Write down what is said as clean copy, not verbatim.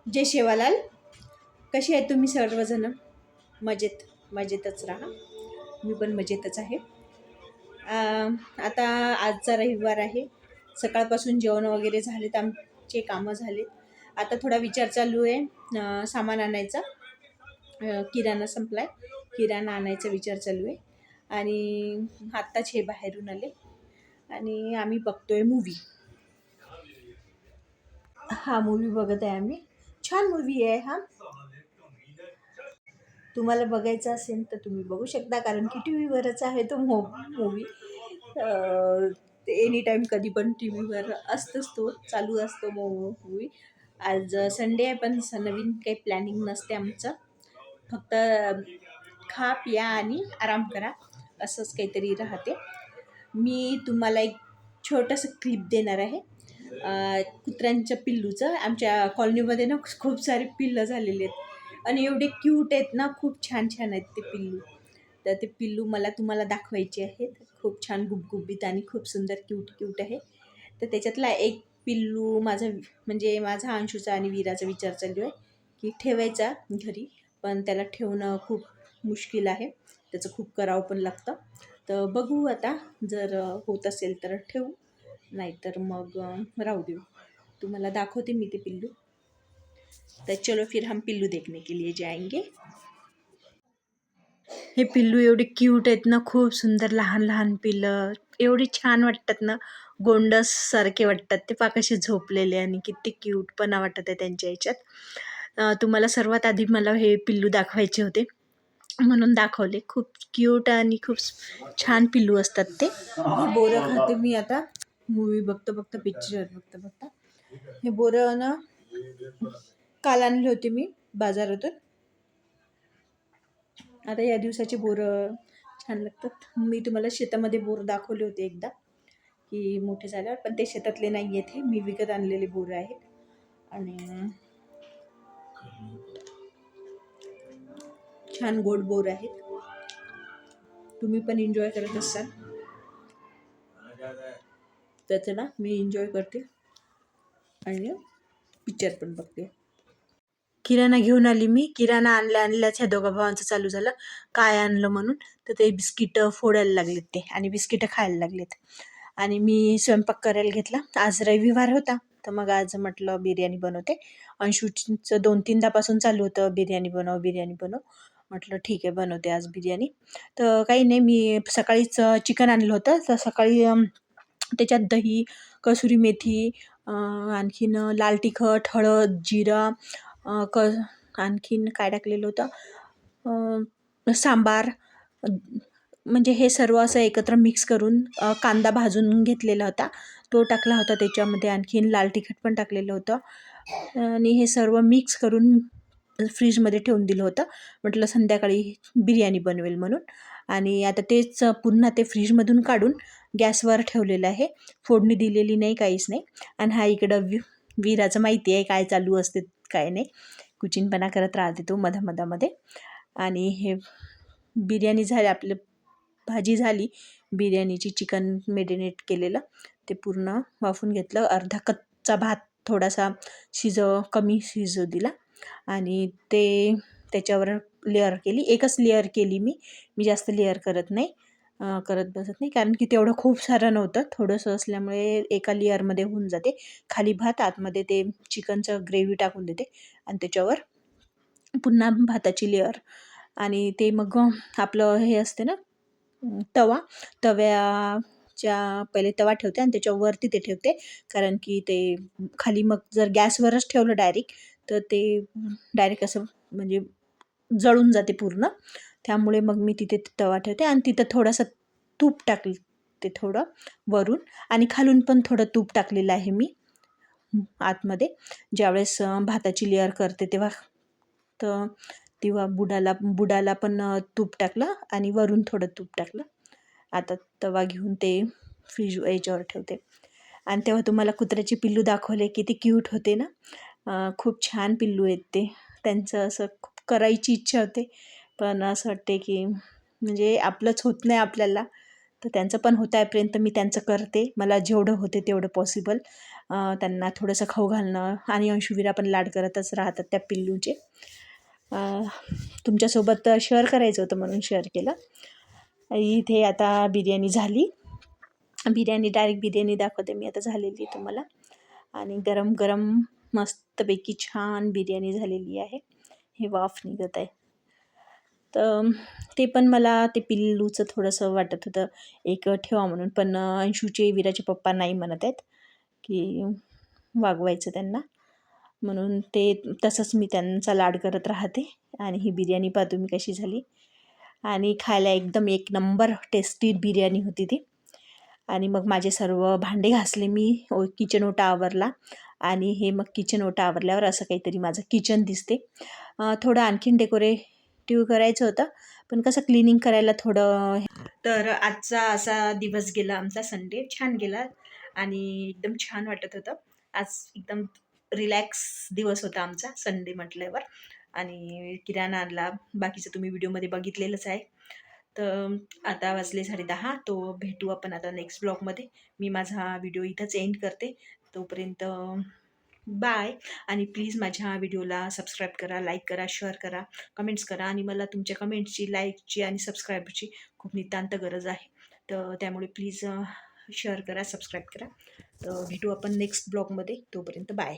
जय शेवालाल. कसे आहेत तुम्ही सर्वजण? मजेत मजेतच राहा. मी पण मजेतच आहे. आता आजचा रविवार आहे. सकाळपासून जेवण वगैरे झालेत, आमचे कामं झालेत. आता थोडा विचार चालू आहे सामान आणायचा. किराणा संपलाय, किराणा आणायचा विचार चालू आहे. आणि आत्ताच हे बाहेरून आले आणि आम्ही बघतोय मूवी. हा मूवी बघत आहे आम्ही. छान मूवी आहे हा. तुम्हाला बघायचा असेल तर तुम्ही बघू शकता, कारण की टी व्हीवरच आहे तो मूवी. एनी टाईम कधी पण टी व्हीवर असतोच, तो चालू असतो मूवी. आज संडे आहे, पण नवीन काही प्लॅनिंग नसते आमचं. फक्त खा प्या आणि आराम करा, असंच काहीतरी राहते. मी तुम्हाला एक छोटंसं क्लिप देणार आहे कुत्र्यांच्या पिल्लूचं. आमच्या कॉलनीमध्ये ना खूप सारे पिल्लं झालेले आहेत आणि एवढे क्यूट आहेत ना, खूप छान छान आहेत ते पिल्लू. तर ते पिल्लू मला तुम्हाला दाखवायचे आहेत. खूप छान गुबगुबीत आणि खूप सुंदर क्यूट क्यूट आहे. तर त्याच्यातला एक पिल्लू म्हणजे माझा अंशूचा आणि वीराचा विचार चालू आहे की ठेवायचा घरी, पण त्याला ठेवणं खूप मुश्किल आहे. त्याचं खूप करावं पण लागतं. तर बघू आता, जर होत असेल तर ठेवू, नाहीतर मग राहू देऊ. तुम्हाला दाखवते मी ते पिल्लू. तर चलो फिर हम पिल्लू देखने के लिए जाएंगे. हे पिल्लू एवढे क्यूट आहेत ना, खूप सुंदर लहान लहान पिल्लं. एवढी छान वाटतात ना, गोंडस सारखे वाटतात ते. पाकाशी झोपलेले आणि किती क्यूटपणा वाटत आहे त्यांच्या ह्याच्यात. तुम्हाला सर्वात आधी मला हे पिल्लू दाखवायचे होते, म्हणून दाखवले. खूप क्यूट आणि खूप छान पिल्लू असतात ते. हे बोरं खाते मी आता, मूवी बघता बघता, पिक्चर बघता बघता. हे बोरं ना काल आणले होते मी बाजारातून. आता या दिवसाचे बोरं छान लागतात. मी तुम्हाला शेतामध्ये बोर दाखवले होते एकदा, की मोठे झाल्यावर, पण ते शेतातले नाही आहेत, हे मी विकत आणलेले बोरं आहेत. आणि छान गोड बोर आहेत. तुम्ही पण एन्जॉय करत असाल त्याचं ना. मी एन्जॉय करते आणि पिक्चर पण बघते. किराणा घेऊन आली मी. किराणा आणल्याच ह्या दोघा भावांचं चालू झालं काय आणलं म्हणून. तर ते बिस्किटं फोडायला लागलेत ते, आणि बिस्किटं खायला लागलेत. आणि मी स्वयंपाक करायला घेतला. आज रविवार होता, तर मग आज म्हटलं बिर्याणी बनवते. अंशूचं 2-3दापासून चालू होतं बिर्याणी बनव बिर्याणी बनव. म्हटलं ठीक आहे, बनवते आज बिर्याणी. तर काही नाही, मी सकाळीच चिकन आणलं होतं. तर सकाळी त्याच्यात दही, कसुरी मेथी, आणखीन लाल तिखट, हळद, जिरा, आणखीन काय टाकलेलं होतं, सांबार, म्हणजे हे सर्व असं एकत्र मिक्स करून कांदा भाजून घेतलेला होता, तो टाकला होता त्याच्यामध्ये. आणखीन लाल तिखट पण टाकलेलं होतं आणि हे सर्व मिक्स करून फ्रीजमध्ये ठेवून दिलं होतं. म्हटलं संध्याकाळी बिर्याणी बनवेल म्हणून. आणि आता तेच पुन्हा ते फ्रीजमधून काढून गॅसवर ठेवलेलं आहे. फोडणी दिलेली नाही, काहीच नाही. आणि हा इकडं वीराचं माहिती आहे काय चालू असते काय नाही, कुचिनपणा करत राहते तो मधामधामध्ये. आणि हे बिर्याणी झाली, आपलं भाजी झाली बिर्याणीची. चिकन मेरिनेट केलेलं ते पूर्ण वाफून घेतलं. अर्धा कच्चा भात थोडासा कमी शिजू दिला आणि ते त्याच्यावर लेअर केली. एकच लेअर केली मी जास्त लेअर करत बसत नाही, कारण की तेवढं खूप सारं नव्हतं, थोडंसं असल्यामुळे एका लेअरमध्ये होऊन जाते. खाली भात, आतमध्ये ते चिकनचं ग्रेव्ही टाकून देते आणि त्याच्यावर पुन्हा भाताची लेअर. आणि ते मग आपलं हे असते ना तव्याच्या पहिले तवा ठेवते आणि त्याच्यावरती ते ठेवते, कारण की ते खाली मग जर गॅसवरच ठेवलं डायरेक्ट तर ते डायरेक्ट असं म्हणजे जळून जाते पूर्ण. त्यामुळे मग मी तिथे तवा ठेवते आणि तिथं थोडंसं तूप टाकले ते थोडं वरून, आणि खालून पण थोडं तूप टाकलेलं आहे मी आतमध्ये. ज्यावेळेस भाताची लेअर करते तेव्हा बुडाला पण तूप टाकलं आणि वरून थोडं तूप टाकलं. आता तवा घेऊन ते फ्रीज याच्यावर ठेवते. आणि तेव्हा तुम्हाला कुत्र्याचे पिल्लू दाखवले, किती क्यूट होते ना. खूप छान पिल्लू आहेत ते. त्यांचं असं खूप करायची इच्छा होते, पण असं वाटते की म्हणजे आपलंच होत नाही आपल्याला, तर त्यांचं पण होत आहेपर्यंत मी त्यांचं करते. मला जेवढं होते तेवढं पॉसिबल. त्यांना थोडंसं खाऊ घालणं आणि अंशुवीरा पण लाड करतच राहतात त्या पिल्लूचे. तुमच्यासोबत शेअर करायचं होतं म्हणून शेअर केलं. इथे आता बिर्याणी झाली. बिर्याणी डायरेक्ट बिर्याणी दाखवते मी आता झालेली तुम्हाला. आणि गरम गरम मस्तपैकी छान बिर्याणी झालेली आहे. हे वाफ निघत आहे. तर ते पण मला ते पिल्लूचं थोडंसं वाटत होतं एक ठेवा म्हणून, पण अंशूचे विराचे पप्पा नाही म्हणत आहेत की वागवायचं त्यांना, म्हणून ते तसंच मी त्यांचा लाड करत राहते. आणि ही बिर्याणी पहा तुम्ही कशी झाली. आणि खायला एकदम एक नंबर टेस्टी बिर्याणी होती ती. आणि मग माझे सर्व भांडे घासले मी, किचन ओटा आवरला. आणि हे मग किचन ओटा आवरल्यावर असं काहीतरी माझं किचन दिसते. थोडं आणखीन डेकोरेटिव्ह करायचं होतं, पण कसं क्लिनिंग करायला थोडं. तर आजचा असा दिवस गेला आमचा, संडे छान गेला आणि एकदम छान वाटत होतं. आज एकदम रिलॅक्स दिवस होता आमचा संडे म्हटल्यावर. आणि किराणा आणला, बाकीचं तुम्ही व्हिडिओमध्ये बघितलेलंच आहे. तर आता वाजले 10:30. तो भेटू आपण आता नेक्स्ट ब्लॉगमध्ये. मी माझा व्हिडिओ इथंच एंड करते. तोपर्यंत बाय. आणि प्लीज माझ्या व्हिडिओला सबस्क्राईब करा, लाईक करा, शेअर करा, कमेंट्स करा. आणि मला तुमच्या कमेंट्सची, लाईकची आणि सबस्क्राईबची खूप नितांत गरज आहे. तर त्यामुळे प्लीज शेअर करा, सबस्क्राईब करा. तर भेटू आपण नेक्स्ट ब्लॉगमध्ये. तोपर्यंत बाय.